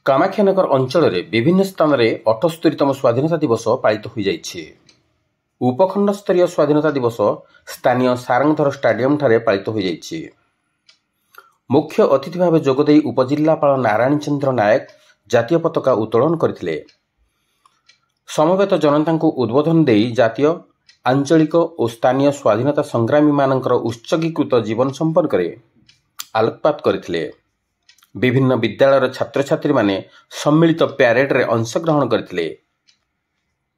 କାମାକ୍ଷାନଗର ଅଞ୍ଚଳରେ ବିଭିନ୍ନ ସ୍ଥାନରେ 78ତମ ସ୍ୱାଧୀନତା ଦିବସ ପାଳିତ ହୋଇଯାଇଛି। ଉପଖଣ୍ଡସ୍ତରୀୟ ସ୍ୱାଧୀନତା ଦିବସ ସ୍ଥାନୀୟ ସାରଙ୍ଗଧର ଷ୍ଟାଡିୟମଠାରେ ପାଳିତ ହୋଇଯାଇଛି। ମୁଖ୍ୟ ଅତିଥି ଭାବେ ଯୋଗଦେଇ ଉପଜିଲ୍ଲାପାଳ ନାରାୟଣ ଚନ୍ଦ୍ର ନାୟକ ଜାତୀୟ ପତାକା ଉତ୍ତୋଳନ କରିଥିଲେ। ସମବେତ ଜନତାଙ୍କୁ ଉଦ୍ବୋଧନ ଦେଇ ଜାତୀୟ, ଆଞ୍ଚଳିକ ଓ ସ୍ଥାନୀୟ ସ୍ୱାଧୀନତା ସଂଗ୍ରାମୀମାନଙ୍କର ଉତ୍ସର୍ଗୀକୃତ ଜୀବନ ସମ୍ପର୍କରେ ଆଲୋକପାତ କରିଥିଲେ। ବିଭିନ୍ନ ବିଦ୍ୟାଳୟର ଛାତ୍ରଛାତ୍ରୀମାନେ ସମ୍ମିଳିତ ପ୍ୟାରେଡରେ ଅଂଶଗ୍ରହଣ କରିଥିଲେ।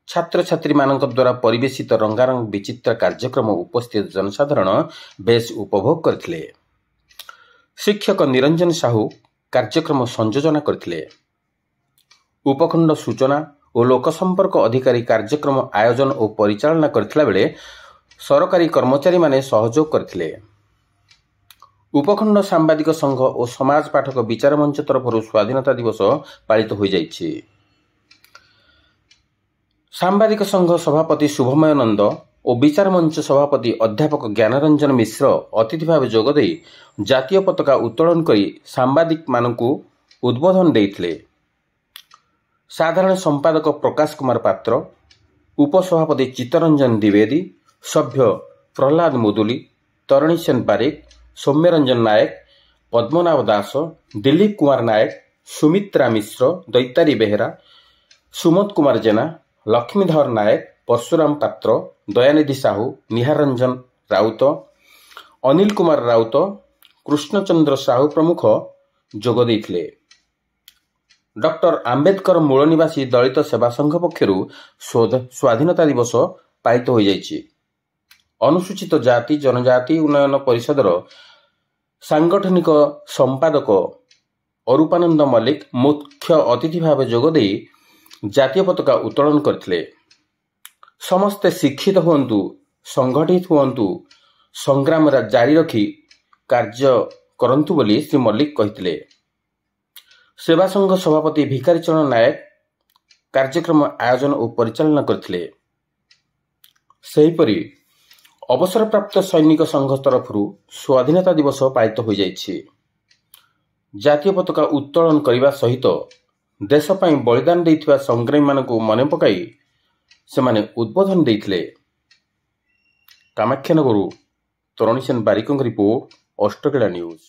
ଛାତ୍ରଛାତ୍ରୀମାନଙ୍କ ଦ୍ୱାରା ପରିବେଶିତ ରଙ୍ଗାରଙ୍ଗ ବିଚିତ୍ର କାର୍ଯ୍ୟକ୍ରମ ଉପସ୍ଥିତ ଜନସାଧାରଣ ବେଶ ଉପଭୋଗ କରିଥିଲେ। ଶିକ୍ଷକ ନିରଞ୍ଜନ ସାହୁ କାର୍ଯ୍ୟକ୍ରମ ସଂଯୋଜନା କରିଥିଲେ। ଉପଖଣ୍ଡ ସୂଚନା ଓ ଲୋକସମ୍ପର୍କ ଅଧିକାରୀ କାର୍ଯ୍ୟକ୍ରମ ଆୟୋଜନ ଓ ପରିଚାଳନା କରିଥିଲା ବେଳେ ସରକାରୀ କର୍ମଚାରୀମାନେ ସହଯୋଗ କରିଥିଲେ। ଉପଖଣ୍ଡ ସାମ୍ବାଦିକ ସଂଘ ଓ ସମାଜ ପାଠକ ବିଚାର ମଞ୍ଚ ତରଫରୁ ସ୍ୱାଧୀନତା ଦିବସ ପାଳିତ ହୋଇଯାଇଛି। ସାମ୍ବାଦିକ ସଂଘ ସଭାପତି ଶୁଭମୟ ନନ୍ଦ ଓ ବିଚାର ମଞ୍ଚ ସଭାପତି ଅଧ୍ୟାପକ ଜ୍ଞାନରଞ୍ଜନ ମିଶ୍ର ଅତିଥି ଭାବେ ଯୋଗଦେଇ ଜାତୀୟ ପତାକା ଉତ୍ତୋଳନ କରି ସାମ୍ବାଦିକମାନଙ୍କୁ ଉଦ୍ବୋଧନ ଦେଇଥିଲେ। ସାଧାରଣ ସମ୍ପାଦକ ପ୍ରକାଶ କୁମାର ପାତ୍ର, ଉପସଭାପତି ଚିତ୍ତରଞ୍ଜନ ଦ୍ୱିବେଦୀ, ସଭ୍ୟ ପ୍ରହ୍ଲାଦ ମୁଦୁଲି, ତରଣୀ ସେନ ବାରିକ, ସୌମ୍ୟରଞ୍ଜନ ନାୟକ, ପଦ୍ମନାଭ ଦାସ, ଦିଲ୍ଲୀପ କୁମାର ନାୟକ, ସୁମିତ୍ରା ମିଶ୍ର, ଦୈତାରୀ ବେହେରା, ସୁମତ କୁମାର ଜେନା, ଲକ୍ଷ୍ମୀଧର ନାୟକ, ପରଶୁରାମ ପାତ୍ର, ଦୟାନିଧି ସାହୁ, ନିହାର ରଞ୍ଜନ ରାଉତ, ଅନିଲ କୁମାର ରାଉତ, କୃଷ୍ଣଚନ୍ଦ୍ର ସାହୁ ପ୍ରମୁଖ ଯୋଗ ଦେଇଥିଲେ। ଡକ୍ଟର ଆମ୍ବେଦକର ମୂଳ ନିବାସୀ ଦଳିତ ସେବା ସଂଘ ପକ୍ଷରୁ ସ୍ୱାଧୀନତା ଦିବସ ପାଳିତ ହୋଇଯାଇଛି। ଅନୁସୂଚିତ ଜାତି ଜନଜାତି ଉନ୍ନୟନ ପରିଷଦର ସାଂଗଠନିକ ସମ୍ପାଦକ ଅରୂପାନନ୍ଦ ମଲ୍ଲିକ ମୁଖ୍ୟ ଅତିଥି ଭାବେ ଯୋଗଦେଇ ଜାତୀୟ ପତାକା ଉତ୍ତୋଳନ କରିଥିଲେ। ସମସ୍ତେ ଶିକ୍ଷିତ ହୁଅନ୍ତୁ, ସଂଗଠିତ ହୁଅନ୍ତୁ, ସଂଗ୍ରାମ ଜାରି ରଖି କାର୍ଯ୍ୟ କରନ୍ତୁ ବୋଲି ଶ୍ରୀ ମଲ୍ଲିକ କହିଥିଲେ। ସେବା ସଂଘ ସଭାପତି ଭିକାରୀ ଚରଣ ନାୟକ କାର୍ଯ୍ୟକ୍ରମ ଆୟୋଜନ ଓ ପରିଚାଳନା କରିଥିଲେ। ସେହିପରି ଅବସରପ୍ରାପ୍ତ ସୈନିକ ସଂଘ ତରଫରୁ ସ୍ୱାଧୀନତା ଦିବସ ପାଳିତ ହୋଇଯାଇଛି। ଜାତୀୟ ପତାକା ଉତ୍ତୋଳନ କରିବା ସହିତ ଦେଶ ପାଇଁ ବଳିଦାନ ଦେଇଥିବା ସଂଗ୍ରାମୀମାନଙ୍କୁ ମନେ ପକାଇ ସେମାନେ ଉଦ୍ବୋଧନ ଦେଇଥିଲେ। କାମାକ୍ଷାନଗରରୁ ତରଣୀ ସେନ ବାରିକଙ୍କ ରିପୋର୍ଟ, ଅଷ୍ଟକେଳା ନ୍ୟୁଜ।